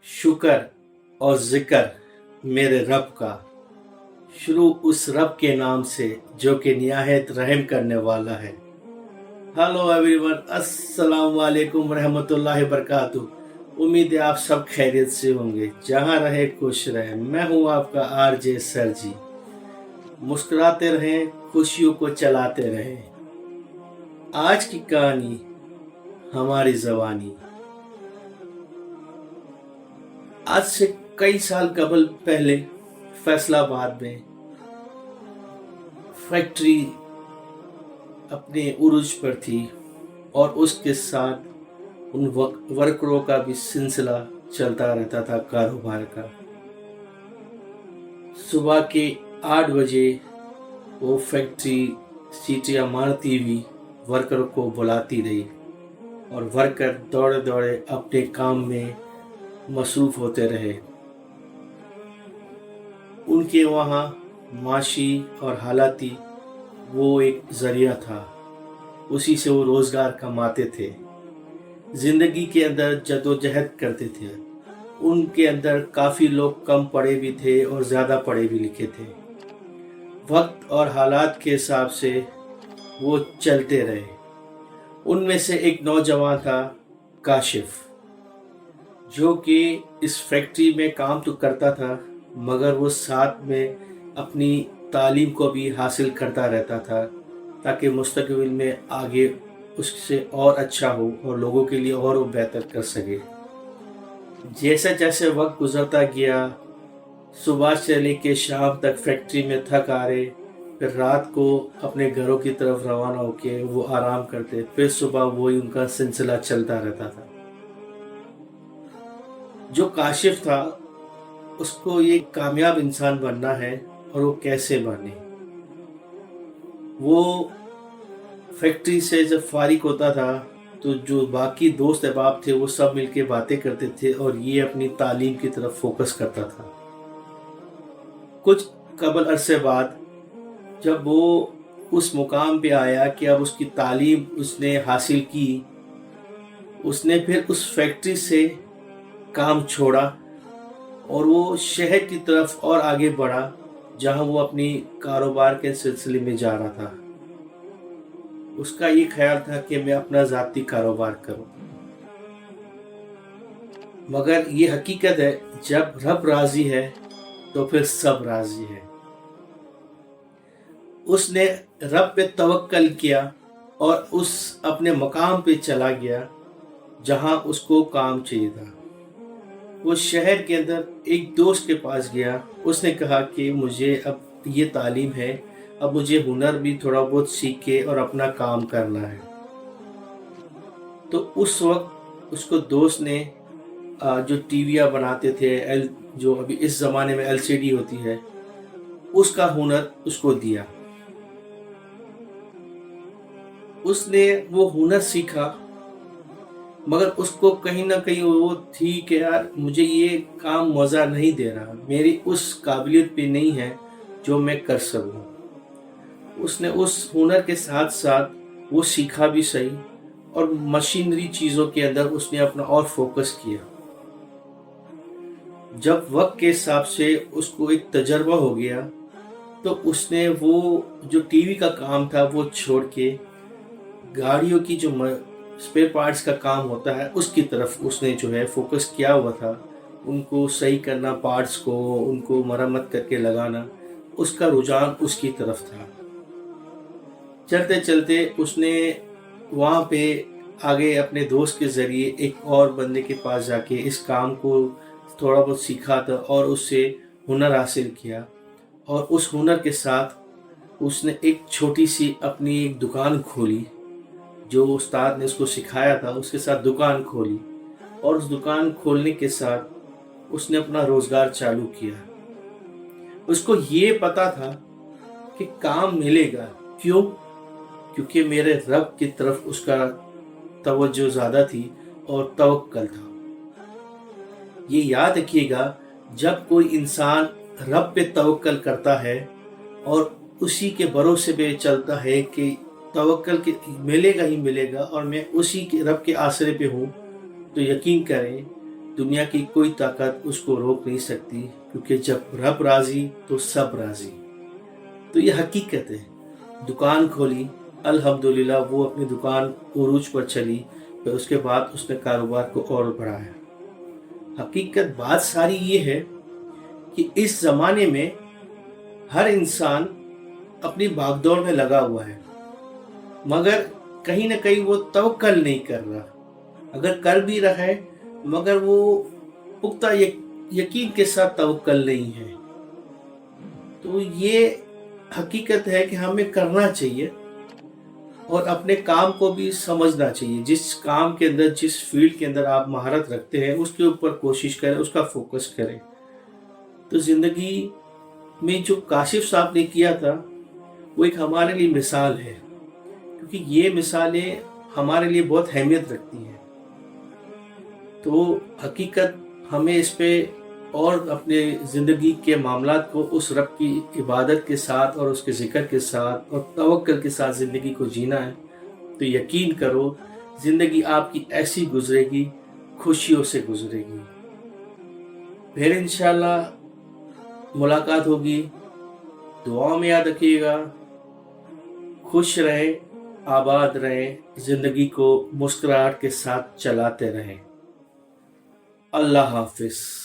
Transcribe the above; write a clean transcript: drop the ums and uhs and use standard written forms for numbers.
शुक्र और ज़िक्र मेरे रब का, शुरू उस रब के नाम से जो कि निहायत रहम करने वाला है। हेलो एवरीवन, अस्सलाम वालेकुम रहमतुल्लाहि बरकातुहू। उम्मीद है आप सब खैरियत से होंगे, जहाँ रहे खुश रहे। मैं हूँ आपका आरजे सर जी। मुस्कुराते रहें, खुशियों को चलाते रहें। आज की कहानी हमारी ज़बानी। आज से कई साल कबल पहले फैसलाबाद में फैक्ट्री अपने उरूज पर थी और उसके साथ उन वर्करों का भी सिलसिला चलता रहता था कारोबार का। सुबह के 8 बजे वो फैक्ट्री सीटियाँ मारती हुई वर्करों को बुलाती रही और वर्कर दौड़े दौड़े अपने काम में मसरूफ़ होते रहे। उनके वहाँ माशी और हालाती वो एक ज़रिया था, उसी से वो रोज़गार कमाते थे, ज़िंदगी के अंदर जदोजहद करते थे। उनके अंदर काफ़ी लोग कम पढ़े भी थे और ज़्यादा पढ़े भी लिखे थे। वक्त और हालात के हिसाब से वो चलते रहे। उनमें से एक नौजवान था काशिफ, जो कि इस फैक्ट्री में काम तो करता था मगर वो साथ में अपनी तालीम को भी हासिल करता रहता था ताकि मुस्तकबिल में आगे उससे और अच्छा हो और लोगों के लिए और वो बेहतर कर सके। जैसे जैसे वक्त गुजरता गया, सुबह से लेकर शाम तक फैक्ट्री में थक आ रहे, फिर रात को अपने घरों की तरफ रवाना होके वो आराम करते, फिर सुबह वही उनका सिलसिला चलता रहता था। जो काशिफ था उसको ये कामयाब इंसान बनना है और वो कैसे बने। वो फैक्ट्री से जब फारिग होता था तो जो बाकी दोस्त अहबाब थे वो सब मिलके बातें करते थे और ये अपनी तालीम की तरफ फोकस करता था। कुछ कबल अरसे बाद जब वो उस मुकाम पे आया कि अब उसकी तालीम उसने हासिल की, उसने फिर उस फैक्ट्री से काम छोड़ा और वो शहर की तरफ और आगे बढ़ा, जहां वो अपनी कारोबार के सिलसिले में जा रहा था। उसका ये ख्याल था कि मैं अपना ज़ाती कारोबार करूं, मगर ये हकीकत है जब रब राज़ी है तो फिर सब राज़ी है। उसने रब पे तवक्कल किया और उस अपने मकाम पे चला गया जहां उसको काम चाहिए था। वो शहर के अंदर एक दोस्त के पास गया। उसने कहा कि मुझे अब ये तालीम है, अब मुझे हुनर भी थोड़ा बहुत सीख के और अपना काम करना है। तो उस वक्त उसको दोस्त ने जो टीवियाँ बनाते थे, जो अभी इस ज़माने में एलसीडी होती है, उसका हुनर उसको दिया। उसने वो हुनर सीखा मगर उसको कहीं ना कहीं वो थी कि यार मुझे ये काम मज़ा नहीं दे रहा, मेरी उस काबिलियत पे नहीं है जो मैं कर सकूं। उसने उस हुनर के साथ साथ वो सीखा भी सही और मशीनरी चीज़ों के अंदर उसने अपना और फोकस किया। जब वक्त के हिसाब से उसको एक तजर्बा हो गया तो उसने वो जो टीवी का काम था वो छोड़ के गाड़ियों की जो स्पेयर पार्ट्स का काम होता है उसकी तरफ उसने जो है फोकस किया हुआ था। उनको सही करना, पार्ट्स को उनको मरम्मत करके लगाना, उसका रुझान उसकी तरफ था। चलते चलते उसने वहाँ पे आगे अपने दोस्त के ज़रिए एक और बंदे के पास जाके इस काम को थोड़ा बहुत सीखा था और उससे हुनर हासिल किया और उस हुनर के साथ उसने एक छोटी सी अपनी एक दुकान खोली। जो उस्ताद ने उसको सिखाया था उसके साथ दुकान खोली और उस दुकान खोलने के साथ उसने अपना रोज़गार चालू किया। उसको ये पता था कि काम मिलेगा, क्यों? क्योंकि मेरे रब की तरफ उसका तवज्जो ज़्यादा थी और तवक्कल था। ये याद रखिएगा, जब कोई इंसान रब पे तवक्कल करता है और उसी के भरोसे पे चलता है कि तवक्कल के मिलेगा ही मिलेगा और मैं उसी के रब के आसरे पे हूँ, तो यकीन करें दुनिया की कोई ताकत उसको रोक नहीं सकती, क्योंकि जब रब राजी तो सब राजी। तो ये हकीकत है। दुकान खोली, अल्हम्दुलिल्लाह वो अपनी दुकान उरूज पर चली, फिर उसके बाद उसने कारोबार को और बढ़ाया। हकीकत बात सारी ये है कि इस ज़माने में हर इंसान अपनी भागदौड़ में लगा हुआ है, मगर कहीं ना कहीं वो तवक्कल नहीं कर रहा। अगर कर भी रहा है मगर वो पुख्ता यकीन के साथ तवक्कल नहीं है। तो ये हकीकत है कि हमें करना चाहिए और अपने काम को भी समझना चाहिए। जिस काम के अंदर, जिस फील्ड के अंदर आप महारत रखते हैं, उसके ऊपर कोशिश करें, उसका फोकस करें। तो ज़िंदगी में जो काशिफ साहब ने किया था वो एक हमारे लिए मिसाल है, क्योंकि ये मिसालें हमारे लिए बहुत अहमियत रखती हैं। तो हकीकत हमें इस पे और अपने ज़िंदगी के मामलात को उस रब की इबादत के साथ और उसके ज़िक्र के साथ और तवक्कुल के साथ ज़िंदगी को जीना है। तो यकीन करो ज़िंदगी आपकी ऐसी गुजरेगी, खुशियों से गुजरेगी। फिर इंशाल्लाह मुलाकात होगी। दुआ में याद रखिएगा। खुश रहें, आबाद रहें, ज़िंदगी को मुस्कुराहट के साथ चलाते रहें। अल्लाह हाफिज़।